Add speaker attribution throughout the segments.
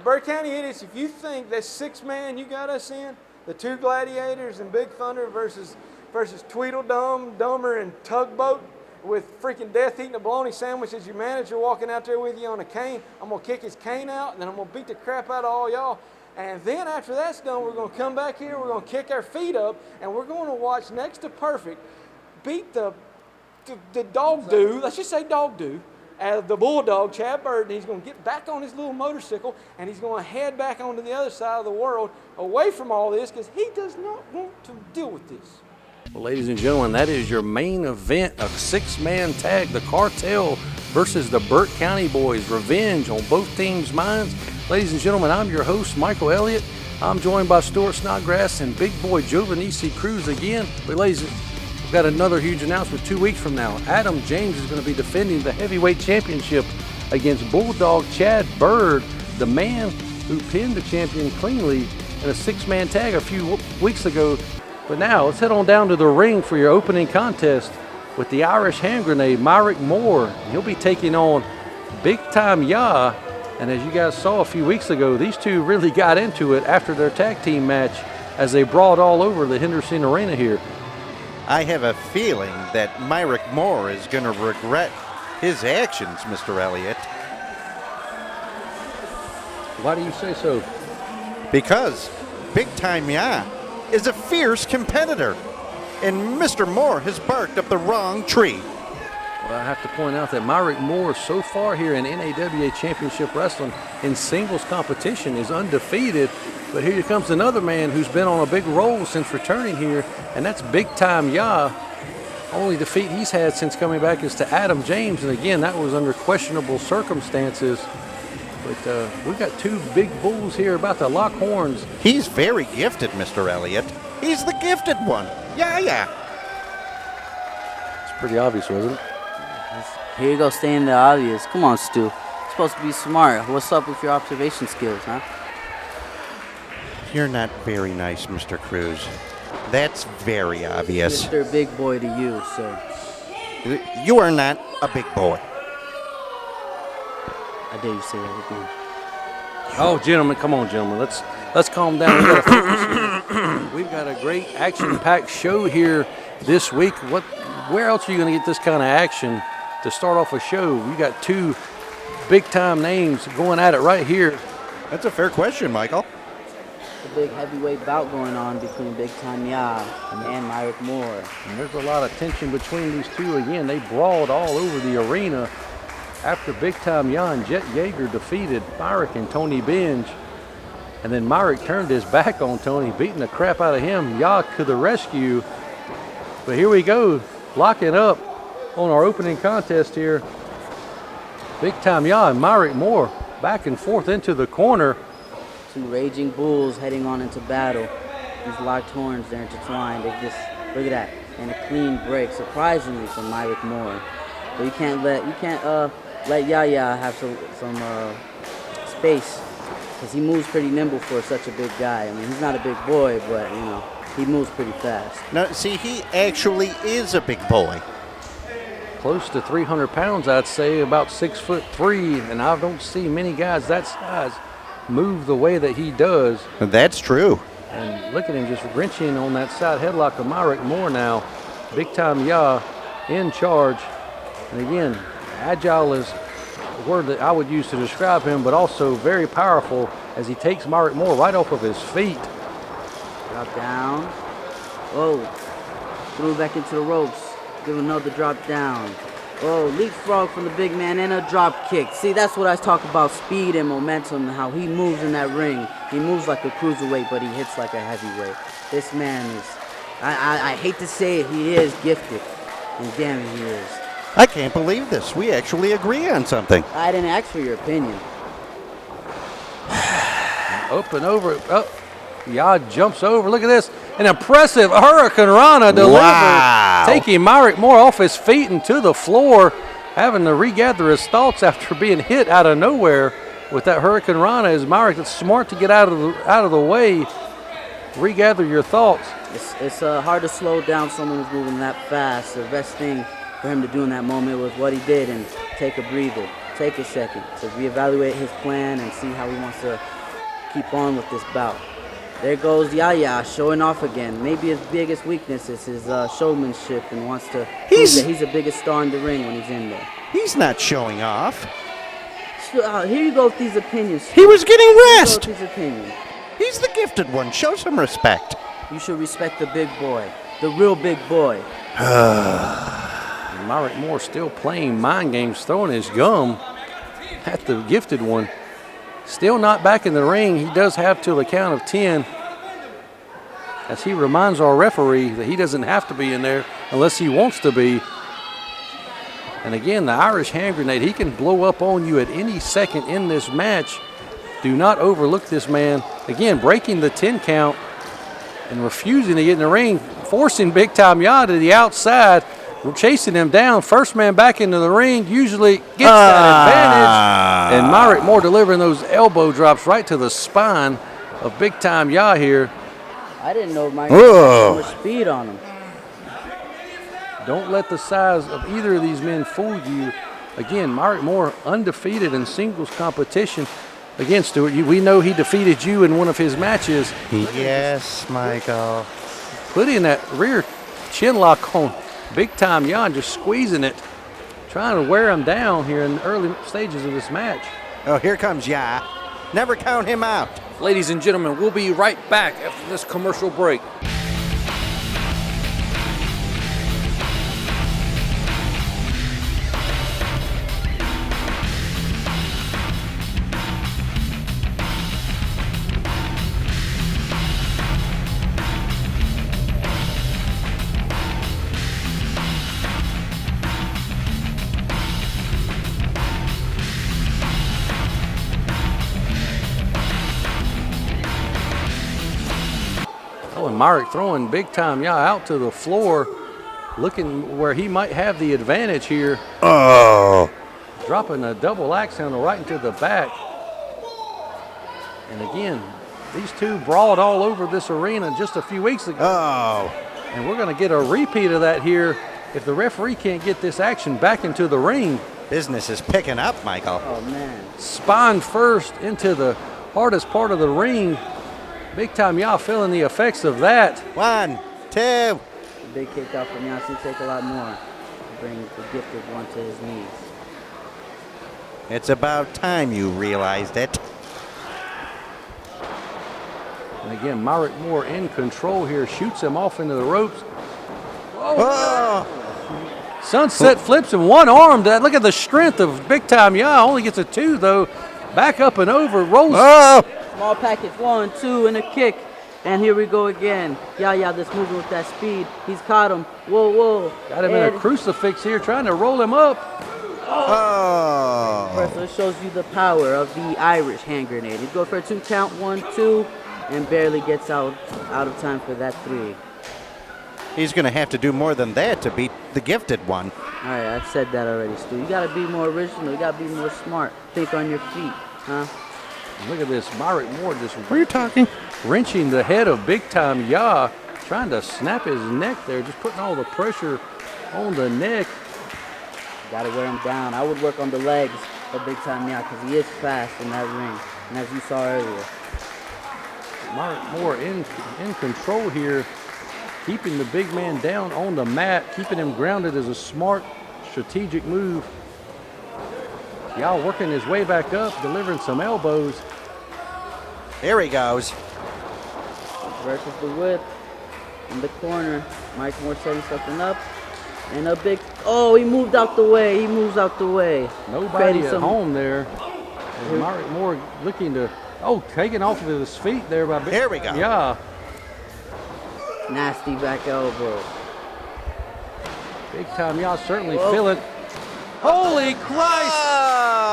Speaker 1: Burt County Idiots, if you think that 6-man you got us in, the 2 Gladiators and Big Thunder versus Tweedledum, Dumber, and Tugboat with freaking Death eating a bologna sandwich as your manager walking out there with you on a cane, I'm going to kick his cane out, and then I'm going to beat the crap out of all y'all. And then after that's done, we're going to come back here, we're going to kick our feet up, and we're going to watch next to perfect beat the dog do, let's just say dog do, the bulldog, Chad Bird, and he's going to get back on his little motorcycle, and he's going to head back onto the other side of the world away from all this because he does not want to deal with this.
Speaker 2: Well, ladies and gentlemen, that is your main event, a 6-man tag, the Cartel versus the Burt County Boys. Revenge on both teams' minds. Ladies and gentlemen, I'm your host, Michael Elliott. I'm joined by Stuart Snodgrass and big boy Jovanisi Cruz again. But ladies, we've got another huge announcement 2 weeks from now. Adam James is going to be defending the heavyweight championship against Bulldog Chad Bird, the man who pinned the champion cleanly in a 6-man tag a few weeks ago. But now, let's head on down to the ring for your opening contest with the Irish hand grenade, Myric Moore. He'll be taking on Big Time Ya. And as you guys saw a few weeks ago, these two really got into it after their tag team match as they brawled all over the Henderson Arena here.
Speaker 3: I have a feeling that Myric Moore is going to regret his actions, Mr. Elliott.
Speaker 2: Why do you say so?
Speaker 3: Because Big Time Ya is a fierce competitor, and Mr. Moore has barked up the wrong tree.
Speaker 2: Well, I have to point out that Myric Moore so far here in NAWA Championship Wrestling in singles competition is undefeated. But here comes another man who's been on a big roll since returning here, and that's Big Time Ya. Only defeat he's had since coming back is to Adam James, and again, that was under questionable circumstances. But we've got 2 big bulls here about to lock horns.
Speaker 3: He's very gifted, Mr. Elliott. He's the gifted one. Yeah.
Speaker 2: It's pretty obvious, wasn't it?
Speaker 4: Here you go, staying the obvious. Come on, Stu. You're supposed to be smart. What's up with your observation skills, huh?
Speaker 3: You're not very nice, Mr. Cruz. That's very obvious.
Speaker 4: Mr. Big Boy to you, so.
Speaker 3: You are not a big boy.
Speaker 4: I dare you say that again.
Speaker 2: Oh, gentlemen, come on, gentlemen. Let's calm down. We gotta focus here. We've got a great action-packed show here this week. Where else are you going to get this kind of action to start off a show? You got 2 big-time names going at it right here.
Speaker 3: That's a fair question, Michael.
Speaker 4: A big heavyweight bout going on between Big Time Ya and Myric Moore.
Speaker 2: And there's a lot of tension between these two. Again, they brawled all over the arena after Big Time Ya and Jet Yeager defeated Myric and Tony Binge. And then Myric turned his back on Tony, beating the crap out of him. Ya to the rescue. But here we go, locking up on our opening contest here. Big Time Ya and Myric Moore back and forth into the corner.
Speaker 4: 2 raging bulls heading on into battle. These locked horns, they're intertwined. They just, look at that. And a clean break, surprisingly, from Myric Moore. But you can't let Ya have some space, because he moves pretty nimble for such a big guy. I mean, he's not a big boy, but, you know, he moves pretty fast.
Speaker 3: Now, see, he actually is a big boy.
Speaker 2: Close to 300 pounds, I'd say, about 6'3", and I don't see many guys that size move the way that he does.
Speaker 3: That's true.
Speaker 2: And look at him just wrenching on that side headlock of Myric Moore now. Big Time Ya in charge. And again, agile is a word that I would use to describe him, but also very powerful as he takes Myric Moore right off of his feet.
Speaker 4: Drop down. Oh, threw back into the ropes. Give another drop down. Oh, leapfrog from the big man and a drop kick. See, that's what I talk about, speed and momentum, and how he moves in that ring. He moves like a cruiserweight, but he hits like a heavyweight. This man is, I hate to say it, he is gifted. And damn it, he is.
Speaker 3: I can't believe this. We actually agree on something.
Speaker 4: I didn't ask for your opinion.
Speaker 2: Up and over. Oh, Ya jumps over. Look at this. An impressive Hurricane Rana delivered.
Speaker 3: Wow.
Speaker 2: Taking Myric Moore off his feet and to the floor, having to regather his thoughts after being hit out of nowhere with that Hurricane Rana. Is Myric, it's smart to get out of the way, regather your thoughts.
Speaker 4: It's hard to slow down someone who's moving that fast. The best thing for him to do in that moment was what he did and take a breather. take a second to reevaluate his plan and see how he wants to keep on with this bout. There goes Yaya showing off again. Maybe his biggest weakness is his showmanship and wants to prove that he's the biggest star in the ring when he's in there.
Speaker 3: He's not showing off.
Speaker 4: So, here you go with these opinions.
Speaker 3: He was getting
Speaker 4: Here you go
Speaker 3: rest.
Speaker 4: with these opinions.
Speaker 3: He's the gifted one. Show some respect.
Speaker 4: You should respect the big boy, the real big boy.
Speaker 2: Myric Moore still playing mind games, throwing his gum at the gifted one. Still not back in the ring. He does have till the count of 10. As he reminds our referee that he doesn't have to be in there unless he wants to be. And again, the Irish hand grenade, he can blow up on you at any second in this match. Do not overlook this man. Again, breaking the 10 count and refusing to get in the ring, forcing Big Time Ya to the outside, chasing him down. First man back into the ring usually gets that advantage. And Myric Moore delivering those elbow drops right to the spine of Big Time Ya here.
Speaker 4: I didn't know Mike had so much speed on him.
Speaker 2: Don't let the size of either of these men fool you. Again, Myric Moore undefeated in singles competition. Again, Stuart, we know he defeated you in one of his matches.
Speaker 3: Yes, Michael.
Speaker 2: Put in that rear chin lock on Big Time Ya, just squeezing it, trying to wear him down here in the early stages of this match.
Speaker 3: Oh, here comes Ya. Never count him out.
Speaker 2: Ladies and gentlemen, we'll be right back after this commercial break. And Myric throwing Big Time Ya out to the floor, looking where he might have the advantage here.
Speaker 3: Oh.
Speaker 2: Dropping a double axe handle right into the back. And again, these two brawled all over this arena just a few weeks ago.
Speaker 3: Oh.
Speaker 2: And we're going to get a repeat of that here if the referee can't get this action back into the ring.
Speaker 3: Business is picking up, Michael.
Speaker 4: Oh, man.
Speaker 2: Spine first into the hardest part of the ring. Big Time Ya feeling the effects of that.
Speaker 3: 1, 2.
Speaker 4: The big kick out from Yasi take a lot more to bring the gifted one to his knees.
Speaker 3: It's about time you realized it.
Speaker 2: And again, Myric Moore in control here, shoots him off into the ropes.
Speaker 3: Oh.
Speaker 2: Sunset flips and one arm. Look at the strength of Big Time Ya. Only gets a 2 though. Back up and over, rolls.
Speaker 3: Oh.
Speaker 4: Small package, 1, 2, and a kick. And here we go again. Yaya that's moving with that speed. He's caught him. Whoa, whoa.
Speaker 2: Got him in a crucifix here, trying to roll him up.
Speaker 3: Oh.
Speaker 4: So it shows you the power of the Irish hand grenade. He goes for a 2 count, 1, 2, and barely gets out of time for that 3.
Speaker 3: He's going to have to do more than that to beat the gifted one.
Speaker 4: All right, I've said that already, Stu. You got to be more original. You got to be more smart. Think on your feet, huh?
Speaker 2: Look at this, Myric Moore just
Speaker 3: What are you talking?
Speaker 2: wrenching the head of Big Time Ya, trying to snap his neck there, just putting all the pressure on the neck.
Speaker 4: Got to wear him down. I would work on the legs of Big Time Ya because he is fast in that ring. And as you saw earlier.
Speaker 2: Myric Moore in control here, keeping the big man down on the mat, keeping him grounded is a smart, strategic move. Ya working his way back up, delivering some elbows.
Speaker 3: Here he goes.
Speaker 4: Versus the whip in the corner. Mike Moore setting something up. And a big, oh, he moved out the way. He moves out the way.
Speaker 2: Nobody at home there. And Myric Moore looking to, taking off of his feet there by
Speaker 3: Here we go.
Speaker 2: Ya.
Speaker 4: Nasty back elbow.
Speaker 2: Big Time Ya certainly feeling. Holy Christ!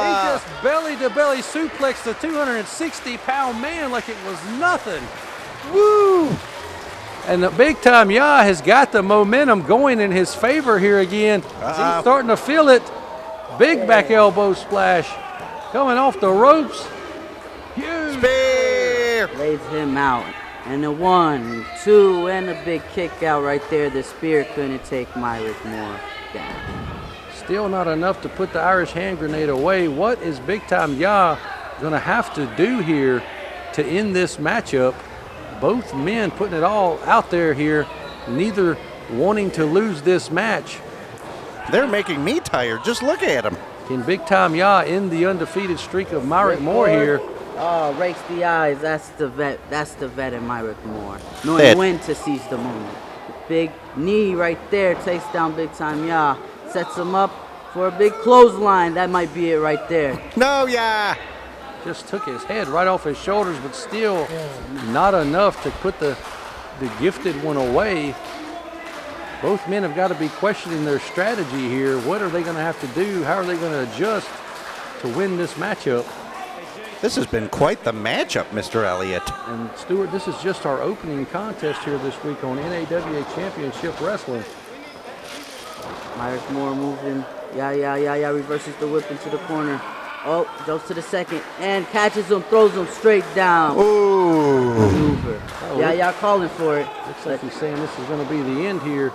Speaker 2: He just belly-to-belly suplexed a 260-pound man like it was nothing. Woo! And the Big Time Ya has got the momentum going in his favor here again. He's starting to feel it. Big back elbow splash coming off the ropes. Huge.
Speaker 3: Spear.
Speaker 4: Lays him out. And a 1, 2, and a big kick out right there. The spear couldn't take Myric Moore down.
Speaker 2: Still not enough to put the Irish hand grenade away. What is Big Time Ya going to have to do here to end this matchup? Both men putting it all out there here, neither wanting to lose this match.
Speaker 3: They're making me tired. Just look at them.
Speaker 2: Can Big Time Ya end the undefeated streak of Myric Moore here?
Speaker 4: Oh, rakes the eyes. That's the vet. That's the vet in Myric Moore. Knowing when to seize the moment. Big knee right there takes down Big Time Ya. Sets him up for a big clothesline. That might be it right there.
Speaker 3: No, yeah.
Speaker 2: Just took his head right off his shoulders, but still not enough to put the gifted one away. Both men have got to be questioning their strategy here. What are they going to have to do? How are they going to adjust to win this matchup?
Speaker 3: This has been quite the matchup, Mr. Elliott.
Speaker 2: And Stuart, this is just our opening contest here this week on NAWA Championship Wrestling.
Speaker 4: Myric Moore moving. Yeah. Reverses the whip into the corner. Oh, jumps to the second and catches him, throws him straight down.
Speaker 3: Ooh.
Speaker 4: Maneuver.
Speaker 2: Oh,
Speaker 4: Yeah, calling for it.
Speaker 2: Looks like he's saying this is going to be the end here.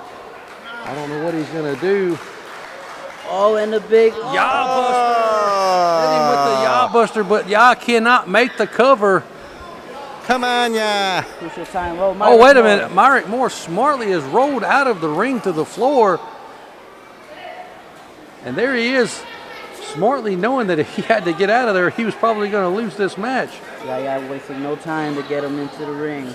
Speaker 2: I don't know what he's going to do.
Speaker 4: Oh, and the big
Speaker 2: Ya buster. Hit him with the Ya buster, but Ya cannot make the cover.
Speaker 3: Come on, yeah.
Speaker 4: Crucial time. Oh,
Speaker 2: Oh, wait a minute. Myric Moore smartly is rolled out of the ring to the floor. And there he is, smartly knowing that if he had to get out of there, he was probably going to lose this match.
Speaker 4: Yeah, wasting no time to get him into the ring.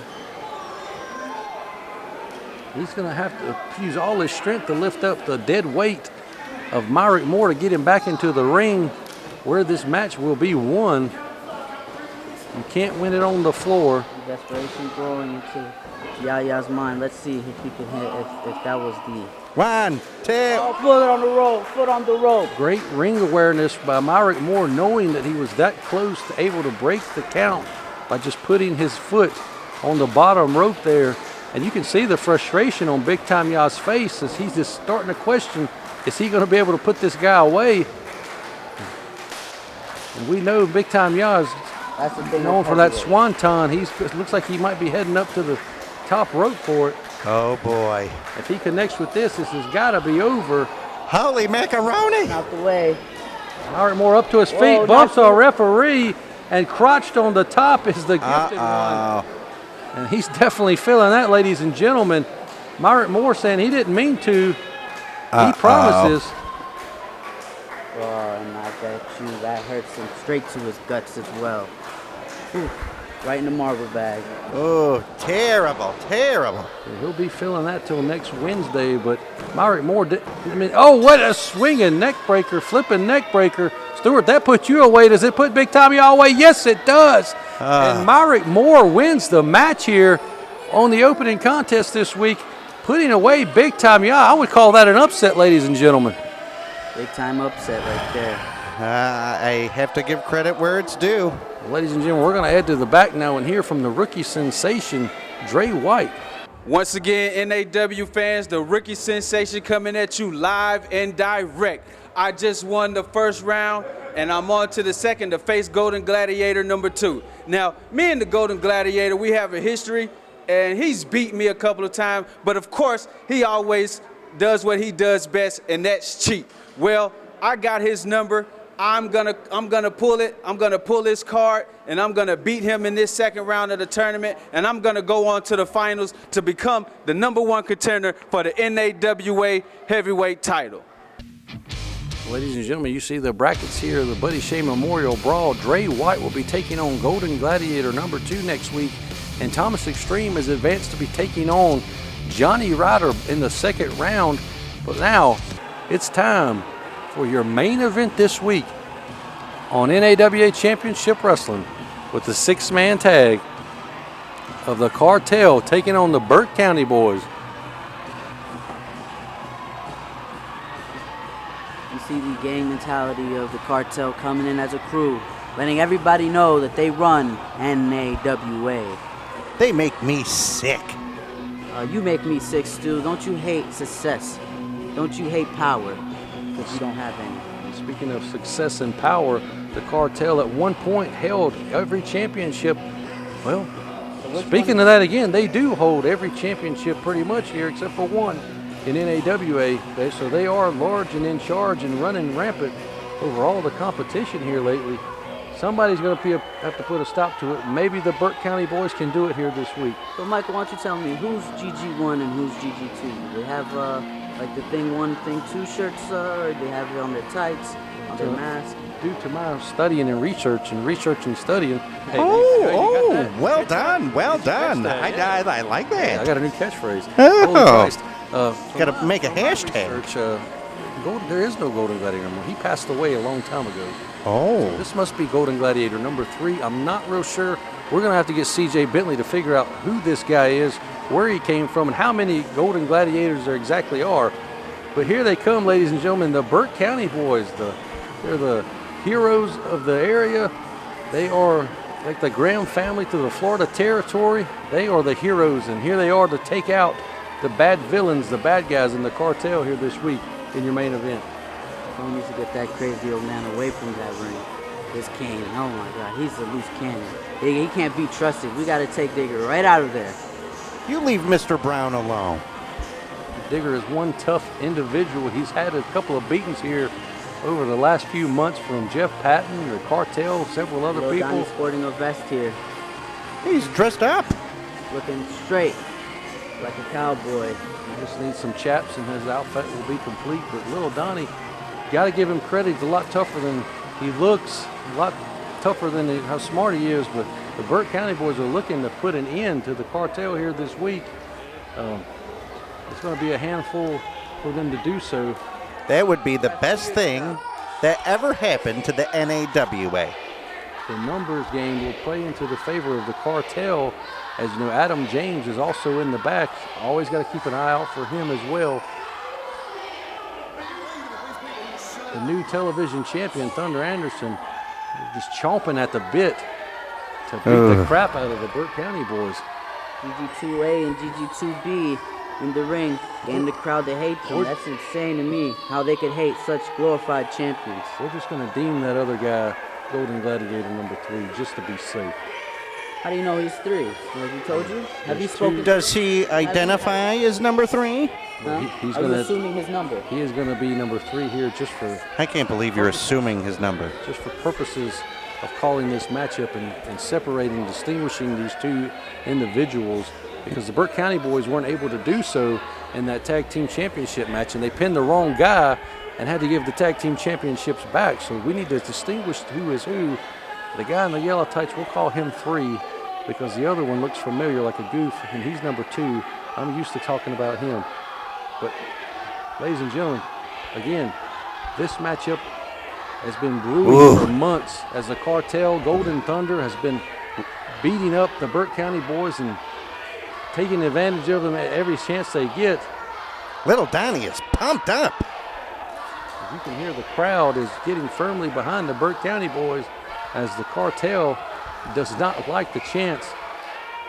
Speaker 2: He's going to have to use all his strength to lift up the dead weight of Myric Moore to get him back into the ring where this match will be won. You can't win it on the floor.
Speaker 4: Desperation growing into Yaya's mind. Let's see if he can hit, if that was the...
Speaker 3: 1, 2.
Speaker 4: Oh, foot on the rope, foot on the rope.
Speaker 2: Great ring awareness by Myric Moore, knowing that he was that close to able to break the count by just putting his foot on the bottom rope there. And you can see the frustration on Big Time Ya's face as he's just starting to question, is he going to be able to put this guy away? And we know Big Time Ya is known for that swanton. It looks like he might be heading up to the top rope for it.
Speaker 3: Oh, boy.
Speaker 2: If he connects with this has got to be over.
Speaker 3: Holy macaroni.
Speaker 4: Out the way.
Speaker 2: Myric Moore up to his feet,
Speaker 4: Whoa,
Speaker 2: bumps
Speaker 4: nice
Speaker 2: a referee, and crouched on the top is the gifted one. And he's definitely feeling that, ladies and gentlemen. Myric Moore saying he didn't mean to. He promises.
Speaker 4: Oh, and I bet you that hurts him straight to his guts as well. Ooh, right in the marble bag.
Speaker 3: Oh, terrible.
Speaker 2: He'll be feeling that till next Wednesday, but Myric Moore oh, what a swinging neck breaker, flipping neck breaker. Stuart, that puts you away. Does it put Big Time Ya away? Yes, it does. And Myric Moore wins the match here on the opening contest this week, putting away Big Time Ya. I would call that an upset, ladies and gentlemen.
Speaker 4: Big time upset right there.
Speaker 3: I have to give credit where it's due.
Speaker 2: Ladies and gentlemen, we're going to head to the back now and hear from the rookie sensation, Dre White.
Speaker 5: Once again, NAW fans, the rookie sensation coming at you live and direct. I just won the first round, and I'm on to the second to face Golden Gladiator number 2. Now, me and the Golden Gladiator, we have a history, and he's beat me a couple of times, but of course, he always does what he does best, and that's cheat. Well, I got his number. I'm gonna pull it. I'm gonna pull his card, and I'm gonna beat him in this second round of the tournament, and I'm gonna go on to the finals to become the #1 contender for the NAWA heavyweight title.
Speaker 2: Ladies and gentlemen, you see the brackets here, the Buddy Shea Memorial Brawl. Dre White will be taking on Golden Gladiator number 2 next week, and Thomas Extreme is advanced to be taking on Johnny Ryder in the second round. But now it's time for your main event this week on NAWA Championship Wrestling with the 6-man tag of the Cartel taking on the Burke County Boys.
Speaker 4: You see the gang mentality of the Cartel coming in as a crew, letting everybody know that they run NAWA.
Speaker 3: They make me sick.
Speaker 4: You make me sick, Stu. Don't you hate success? Don't you hate power? Because you don't have any.
Speaker 2: Speaking of success and power, the Cartel at one point held every championship. Well, speaking of that again, they do hold every championship pretty much here except for one. in NAWA. So they are large and in charge and running rampant over all the competition here lately. Somebody's going to have to put a stop to it. Maybe the Burke County boys can do it here this week.
Speaker 4: So, Michael, why don't you tell me who's GG1 and who's GG2? Do they have like the Thing 1, Thing 2 shirts, or do they have it on their tights, on their mask?
Speaker 2: Due to my studying and research and studying. Hey,
Speaker 3: Well done. I like that.
Speaker 2: I got a new catchphrase.
Speaker 3: Oh.
Speaker 2: Holy Christ.
Speaker 3: Got to make a hashtag.
Speaker 2: Research, there is no Golden Gladiator anymore. He passed away a long time ago.
Speaker 3: Oh.
Speaker 2: This must be Golden Gladiator number 3. I'm not real sure. We're going to have to get CJ Bentley to figure out who this guy is, where he came from, and how many Golden Gladiators there exactly are. But here they come, ladies and gentlemen, the Burke County boys. They're the heroes of the area. They are like the Graham family to the Florida Territory. They are the heroes, and here they are to take out the bad villains, the bad guys in the cartel here this week in your main event.
Speaker 4: Someone needs to get that crazy old man away from that ring. This Canyon, oh my God, he's a loose cannon. He can't be trusted. We got to take Digger right out of there.
Speaker 3: You leave Mr. Brown alone.
Speaker 2: Digger is one tough individual. He's had a couple of beatings here over the last few months from Jeff Patton, the Cartel, several other people.
Speaker 4: Donnie's sporting a vest here,
Speaker 3: He's dressed up.
Speaker 4: looking straight like a cowboy.
Speaker 2: He just needs some chaps and his outfit will be complete. But little Donnie, got to give him credit. He's a lot tougher than he looks, a lot tougher than how smart he is. But the Burke County boys are looking to put an end to the cartel here this week. It's going to be a handful for them to do so.
Speaker 3: That would be the best thing that ever happened to the NAWA.
Speaker 2: The numbers game will play into the favor of the cartel. As you know, Adam James is also in the back. Always got to keep an eye out for him as well. The new television champion, Thunder Anderson, just chomping at the bit to beat the crap out of the Burke County boys.
Speaker 4: GG2A and GG2B in the ring, and the crowd that hates them. That's insane to me, how they could hate such glorified champions.
Speaker 2: We're just going to deem that other guy Golden Gladiator number 3 just to be safe.
Speaker 4: How do you know he's 3? Has he told you? Have you spoken?
Speaker 3: Does he identify as number 3?
Speaker 4: Huh?
Speaker 2: He's
Speaker 4: Are you
Speaker 2: gonna-
Speaker 4: assuming his number?
Speaker 2: He is going to be number 3 here just for
Speaker 3: I can't believe you're assuming his number.
Speaker 2: purposes of calling this matchup and separating, distinguishing these two individuals, because the Burke County boys weren't able to do so in that tag team championship match, and they pinned the wrong guy and had to give the tag team championships back. So we need to distinguish who is who. The guy in the yellow tights, we'll call him 3 because the other one looks familiar like a goof, and he's number 2. I'm used to talking about him. But ladies and gentlemen, again, this matchup has been brewing for months as the cartel, Golden Thunder, has been beating up the Burke County boys and taking advantage of them at every chance they get.
Speaker 3: Little Donnie is pumped up.
Speaker 2: You can hear the crowd is getting firmly behind the Burke County boys as the cartel does not like the chance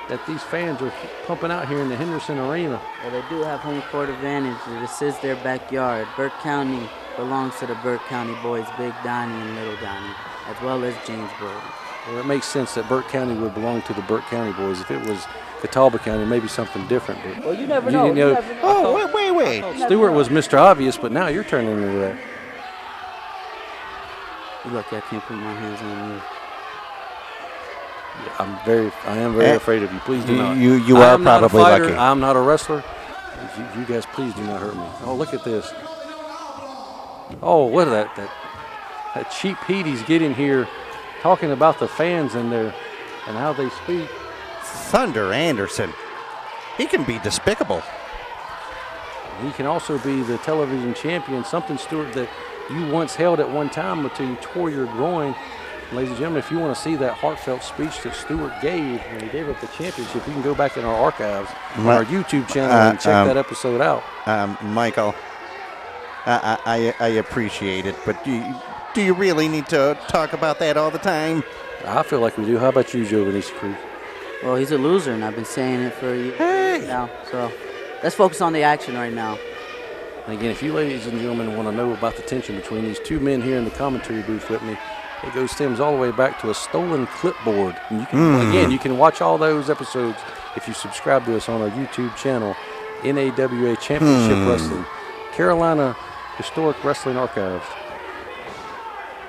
Speaker 2: that these fans are pumping out here in the Henderson Arena.
Speaker 4: Well, they do have home court advantage. This is their backyard. Burke County belongs to the Burke County boys, Big Donnie and Little Donnie, as well as James Brody.
Speaker 2: Well, it makes sense that Burke County would belong to the Burke County boys. If it was Catawba County, maybe something different. But
Speaker 4: Well, you never know. You never know.
Speaker 3: Oh, wait.
Speaker 2: Stewart was Mr. Obvious, but now you're turning into that.
Speaker 4: You're lucky I can't put my hands on you.
Speaker 2: I am very afraid of you. Please do not.
Speaker 3: You
Speaker 2: I
Speaker 3: are
Speaker 2: am not a
Speaker 3: probably
Speaker 2: fighter.
Speaker 3: lucky.
Speaker 2: I'm not a wrestler. You guys, please do not hurt me. Oh, look at this. Oh, what is that cheap heat he's getting here, talking about the fans and how they speak.
Speaker 3: Thunder Anderson. He can be despicable.
Speaker 2: He can also be the television champion, something, Stewart, that you once held at one time until you tore your groin. Ladies and gentlemen, if you want to see that heartfelt speech that Stewart gave when he gave up the championship, you can go back in our archives on our YouTube channel and check that episode out.
Speaker 3: Michael, I appreciate it, but do you really need to talk about that all the time?
Speaker 2: I feel like we do. How about you, Joe Venezia Cruz?
Speaker 4: Well, he's a loser, and I've been saying it for years now. So let's focus on the action right now.
Speaker 2: And again, if you ladies and gentlemen want to know about the tension between these two men here in the commentary booth with me, it stems all the way back to a stolen clipboard. And you can, again, you can watch all those episodes if you subscribe to us on our YouTube channel. NAWA Championship Wrestling, Carolina Historic Wrestling Archives.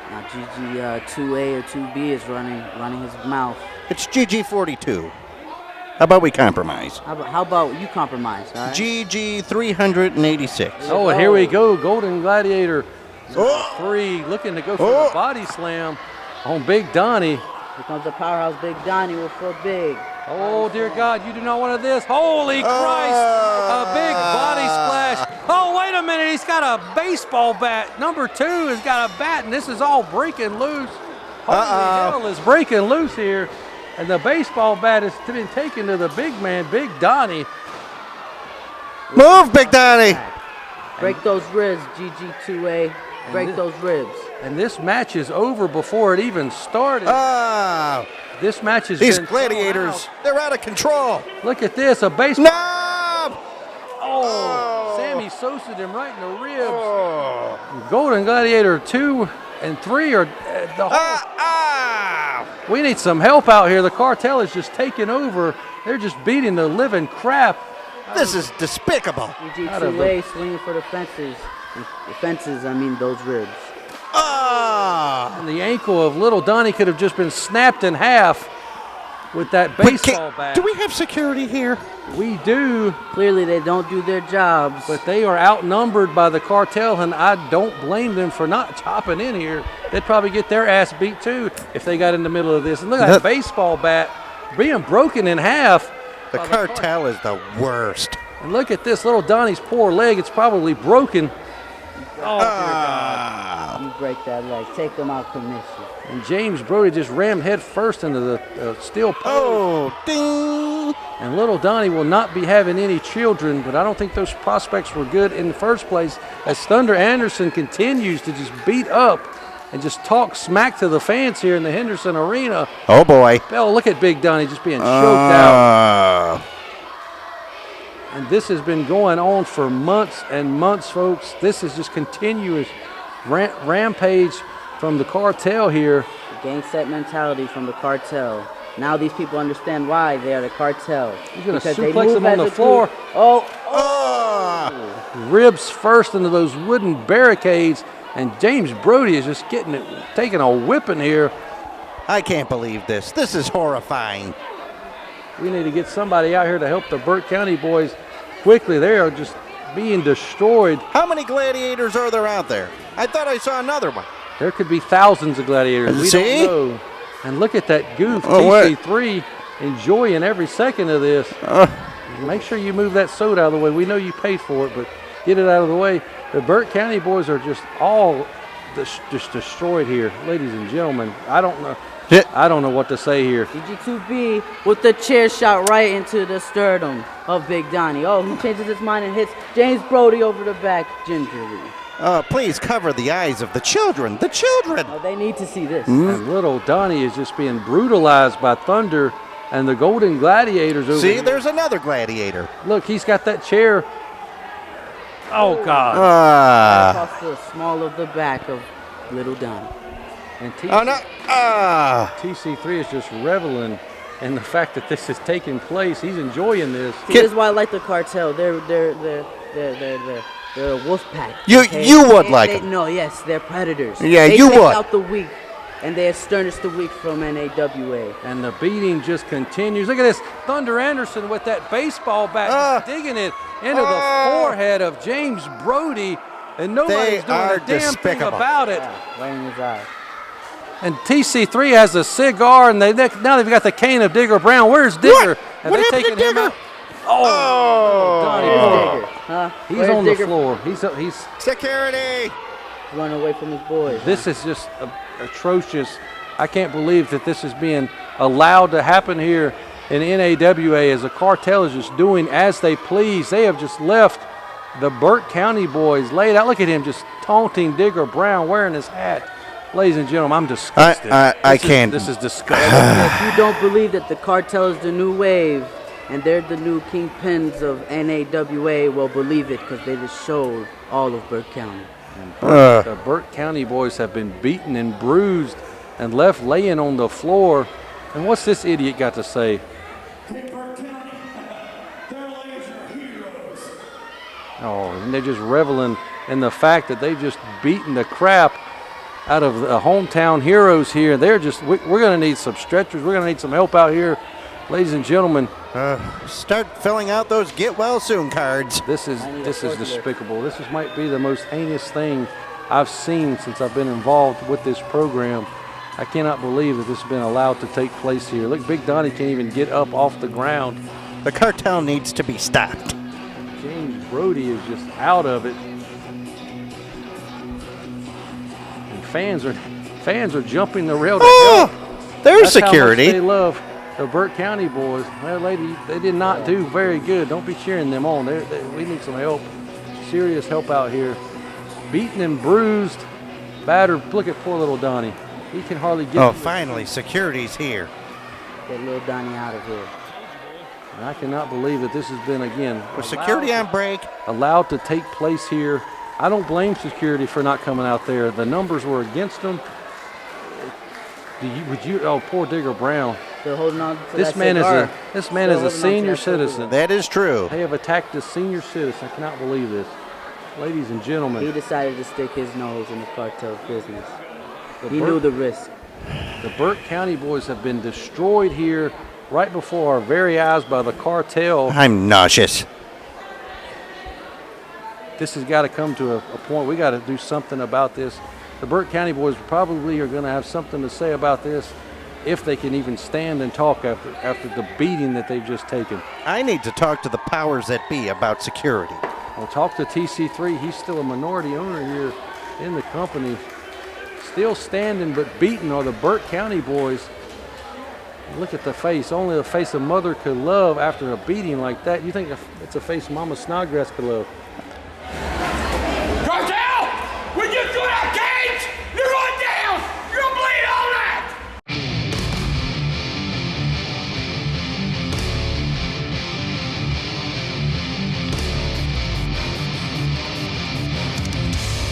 Speaker 4: Now GG 2A or 2B is running his mouth.
Speaker 3: It's GG42. How about we compromise?
Speaker 4: How about you compromise? All right?
Speaker 3: GG 386.
Speaker 2: Oh, and here we go. Golden Gladiator 3 looking to go for the body slam on Big Donnie.
Speaker 4: Here comes the powerhouse Big Donnie with foot big.
Speaker 2: Oh, dear God, you do not want this. Holy Christ, a big body splash. Oh, wait a minute, he's got a baseball bat. Number 2 has got a bat, and this is all breaking loose. Holy hell is breaking loose here. And the baseball bat has been taken to the big man, Big Donnie.
Speaker 3: Move, Big Donnie.
Speaker 4: Break those ribs, GG2A. Break those ribs.
Speaker 2: And this match is over before it even started. This match has
Speaker 3: These
Speaker 2: been
Speaker 3: gladiators, they're out of control.
Speaker 2: Look at this, a baseball.
Speaker 3: No!
Speaker 2: Oh, Sammy Sosa him right in the ribs. Golden Gladiator 2 and 3 are the whole. We need some help out here. The Cartel is just taking over. They're just beating the living crap.
Speaker 3: This is despicable.
Speaker 4: GG2A swinging for the fences. The fences, I mean those ribs.
Speaker 2: And the ankle of little Donnie could have just been snapped in half with that baseball bat.
Speaker 3: Do we have security here?
Speaker 2: We do.
Speaker 4: Clearly they don't do their jobs.
Speaker 2: But they are outnumbered by the Cartel, and I don't blame them for not chopping in here. They'd probably get their ass beat too if they got in the middle of this. And look at that baseball bat being broken in half.
Speaker 3: The Cartel is the worst.
Speaker 2: And look at this little Donnie's poor leg. It's probably broken. Oh, dear God.
Speaker 4: You break that leg. Take them out commission.
Speaker 2: And James Brody just rammed head first into the steel post.
Speaker 3: Oh, ding.
Speaker 2: And little Donnie will not be having any children, but I don't think those prospects were good in the first place, as Thunder Anderson continues to just beat up and just talk smack to the fans here in the Henderson Arena.
Speaker 3: Oh, boy.
Speaker 2: Oh, look at Big Donnie just being choked out. And this has been going on for months and months, folks. This is just continuous rampage from the Cartel here.
Speaker 4: Gang set mentality from the Cartel. Now these people understand why they are the Cartel.
Speaker 2: He's going to suplex him on the floor. Ribs first into those wooden barricades, and James Brody is just taking a whipping here.
Speaker 3: I can't believe this. This is horrifying.
Speaker 2: We need to get somebody out here to help the Burt County boys quickly. They are just being destroyed.
Speaker 3: How many gladiators are there out there? I thought I saw another one.
Speaker 2: There could be thousands of gladiators. We
Speaker 3: See?
Speaker 2: don't know. And look at that goof, TC3, enjoying every second of this. Make sure you move that soda out of the way. We know you paid for it, but get it out of the way. The Burt County boys are just all just destroyed here. Ladies and gentlemen, I don't know what to say here.
Speaker 4: GG2B with the chair shot right into the sternum of Big Donnie. Oh, he changes his mind and hits James Brody over the back gingerly.
Speaker 3: Please cover the eyes of the children. The children!
Speaker 4: Oh, they need to see this.
Speaker 2: And little Donnie is just being brutalized by Thunder and the Golden Gladiators over
Speaker 3: See,
Speaker 2: here.
Speaker 3: there's another gladiator.
Speaker 2: Look, he's got that chair. Oh, God.
Speaker 4: Across the small of the back of little Donnie.
Speaker 2: And TC3 is just reveling in the fact that this is taking place. He's enjoying this.
Speaker 4: See, this is why I like the Cartel. They're a wolf pack.
Speaker 3: You would like them.
Speaker 4: No, yes, they're predators.
Speaker 3: Yeah,
Speaker 4: they
Speaker 3: you
Speaker 4: take
Speaker 3: would.
Speaker 4: out the weak, and they astonish the weak from NAWA.
Speaker 2: And the beating just continues. Look at this. Thunder Anderson with that baseball bat digging it into the forehead of James Brody, and nobody's doing a damn thing about it.
Speaker 4: Right in his eye.
Speaker 2: And TC3 has a cigar, and now they've got the cane of Digger Brown. Where's Digger? Have they taken him out?
Speaker 4: Digger. Huh?
Speaker 2: He's
Speaker 4: Where's
Speaker 2: on
Speaker 4: Digger?
Speaker 2: the floor. He's
Speaker 3: Security!
Speaker 4: Running away from his boys.
Speaker 2: This is just atrocious. I can't believe that this is being allowed to happen here in NAWA, as the Cartel is just doing as they please. They have just left the Burt County boys laid out. Look at him just taunting Digger Brown wearing his hat. Ladies and gentlemen, I'm disgusted.
Speaker 3: I can't.
Speaker 2: This is disgusting.
Speaker 4: If you don't believe that the Cartel is the new wave and they're the new kingpins of NAWA, well, believe it, because they just showed all of Burt County.
Speaker 2: The Burt County boys have been beaten and bruised and left laying on the floor. And what's this idiot got to say?
Speaker 6: Hey, Burt County, their legs are heroes.
Speaker 2: Oh, and they're just reveling in the fact that they've just beaten the crap out of the hometown heroes here. They're just, we're going to need some stretchers. We're going to need some help out here, ladies and gentlemen.
Speaker 3: Start filling out those get well soon cards.
Speaker 2: This is despicable. This might be the most heinous thing I've seen since I've been involved with this program. I cannot believe that this has been allowed to take place here. Look, Big Donnie can't even get up off the ground.
Speaker 3: The cartel needs to be stopped.
Speaker 2: James Brody is just out of it. And fans are jumping the rail to help.
Speaker 3: There's
Speaker 2: That's
Speaker 3: security.
Speaker 2: How much they love the Burt County boys. Well, lady, they did not do very good. Don't be cheering them on. We need some help. Serious help out here. Beaten and bruised, battered. Look at poor little Donnie. He can hardly get.
Speaker 3: Oh, finally, security's here.
Speaker 4: Get little Donnie out of here.
Speaker 2: And I cannot believe that this has been, again,
Speaker 3: With security on break.
Speaker 2: allowed to take place here. I don't blame security for not coming out there. The numbers were against them. Oh, poor Digger Brown.
Speaker 4: They're holding on to
Speaker 2: This
Speaker 4: that
Speaker 2: man
Speaker 4: cigar.
Speaker 2: is a
Speaker 4: Still holding on to
Speaker 2: senior
Speaker 4: that cigar.
Speaker 2: citizen.
Speaker 3: That is true.
Speaker 2: They have attacked a senior citizen. I cannot believe this. Ladies and gentlemen,
Speaker 4: He decided to stick his nose in the cartel business. He knew the risk.
Speaker 2: the Burt County boys have been destroyed here right before our very eyes by the cartel.
Speaker 3: I'm nauseous.
Speaker 2: This has got to come to a point. We got to do something about this. The Burt County boys probably are going to have something to say about this, if they can even stand and talk after the beating that they've just taken.
Speaker 3: I need to talk to the powers that be about security.
Speaker 2: We'll talk to TC3. He's still a minority owner here in the company. Still standing but beaten are the Burt County boys. Look at the face. Only the face a mother could love after a beating like that. You think it's a face Mama Snodgrass could love.